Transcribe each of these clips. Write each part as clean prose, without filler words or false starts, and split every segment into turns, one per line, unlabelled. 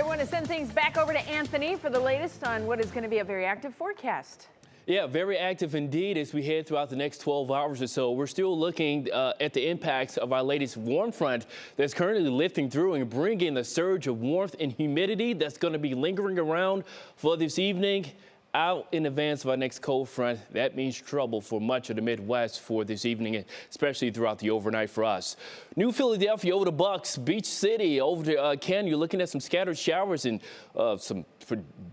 want to send things back over to Anthony for the latest on what is going to be a very active forecast.
Yeah, very active indeed as we head throughout the next 12 hours or so. We're still looking at the impacts of our latest warm front that's currently lifting through and bringing the surge of warmth and humidity that's going to be lingering around for this evening. Out in advance of our next cold front, that means trouble for much of the Midwest for this evening, especially throughout the overnight for us. New Philadelphia over to Bucks, Beach City over to Ken. You're looking at some scattered showers and some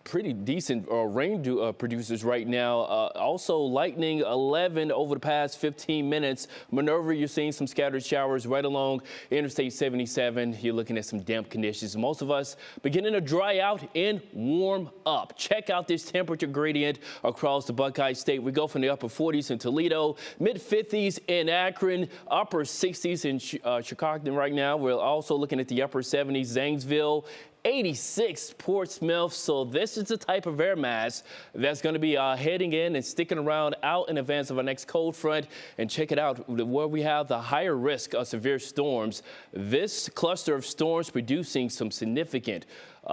pretty decent rain producers right now. Also lightning 11 over the past 15 minutes. Minerva, you're seeing some scattered showers right along Interstate 77. You're looking at some damp conditions. Most of us beginning to dry out and warm up. Check out this temperature gradient across the Buckeye State. We go from the upper 40s in Toledo, mid 50s in Akron, upper 60s in Chicago right now. We're also looking at the upper 70s, Zanesville, 86 Portsmouth. So this is the type of air mass that's going to be heading in and sticking around out in advance of our next cold front. And check it out, where we have the higher risk of severe storms. This cluster of storms producing some significant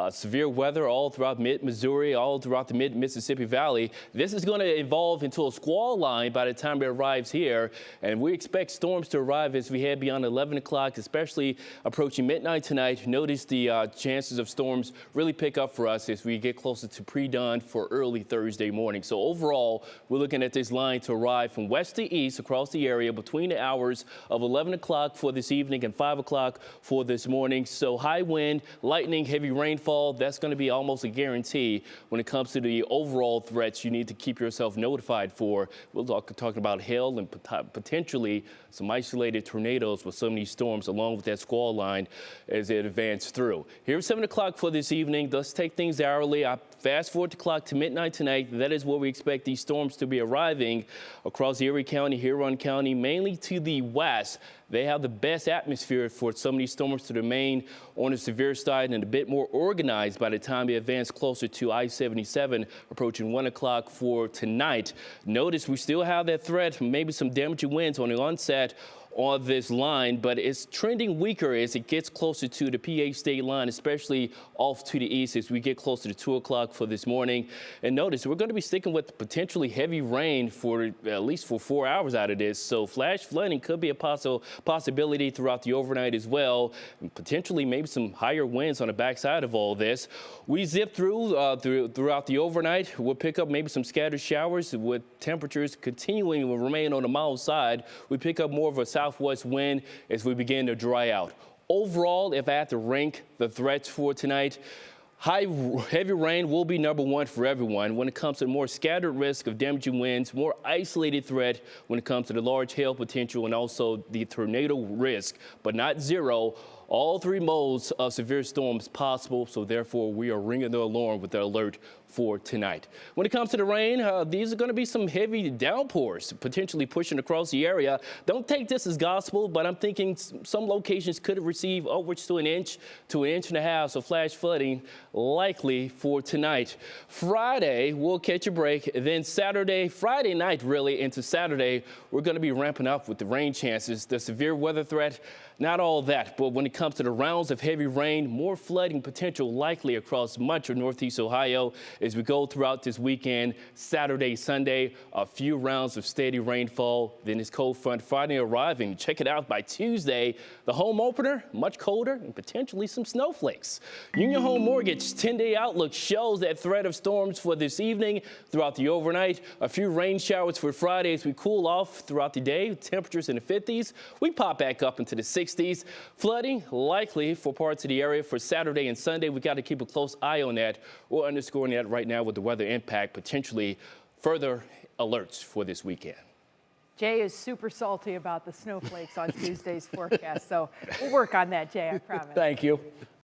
severe weather all throughout mid-Missouri, all throughout the mid-Mississippi Valley. This is going to evolve into a squall line by the time it arrives here. And we expect storms to arrive as we head beyond 11 o'clock, especially approaching midnight tonight. Notice the chances of storms really pick up for us as we get closer to pre-dawn for early Thursday morning. So overall, we're looking at this line to arrive from west to east across the area between the hours of 11 o'clock for this evening and 5 o'clock for this morning. So high wind, lightning, heavy rainfall, that's going to be almost a guarantee when it comes to the overall threats you need to keep yourself notified for. We'll talking about hail and potentially some isolated tornadoes with some of these storms along with that squall line as it advances through. Here's 7 o'clock for this evening. Let's take things hourly. I fast forward the clock to midnight tonight. That is where we expect these storms to be arriving across Erie County, Huron County, mainly to the west. They have the best atmosphere for some of these storms to remain on the severe side and a bit more organized by the time they advance closer to I-77, approaching 1 o'clock for tonight. Notice we still have that threat, maybe some damaging winds on the onset on this line, but it's trending weaker as it gets closer to the PA state line, especially off to the east as we get closer to 2 o'clock for this morning. And notice we're going to be sticking with potentially heavy rain for at least for 4 hours out of this. So flash flooding could be a possibility throughout the overnight as well, and potentially maybe some higher winds on the backside of all this. We zip throughout the overnight. We'll pick up maybe some scattered showers with temperatures continuing to remain on the mild side. We pick up more of a southwest wind as we begin to dry out. Overall, if I had to rank the threats for tonight, heavy rain will be number one for everyone. When it comes to more scattered risk of damaging winds, more isolated threat when it comes to the large hail potential and also the tornado risk, but not zero. All three modes of severe storms possible, so therefore we are ringing the alarm with the alert for tonight. When it comes to the rain, these are going to be some heavy downpours potentially pushing across the area. Don't take this as gospel, but I'm thinking some locations could receive upwards to an inch and a half, so flash flooding likely for tonight. Friday, we'll catch a break. Then Friday night really into Saturday, we're going to be ramping up with the rain chances. The severe weather threat, not all that, but when it comes to the rounds of heavy rain, more flooding potential likely across much of northeast Ohio as we go throughout this weekend. Saturday, Sunday, a few rounds of steady rainfall. Then this cold front Friday arriving. Check it out by Tuesday. The home opener, much colder and potentially some snowflakes. Union Home Mortgage 10-day outlook shows that threat of storms for this evening throughout the overnight. A few rain showers for Friday as we cool off throughout the day. Temperatures in the 50s. We pop back up into the 60s. Flooding likely for parts of the area for Saturday and Sunday. We got to keep a close eye on that. We're underscoring that right now with the weather impact, potentially further alerts for this weekend.
Jay is super salty about the snowflakes on Tuesday's forecast, so we'll work on that, Jay, I promise.
Thank you.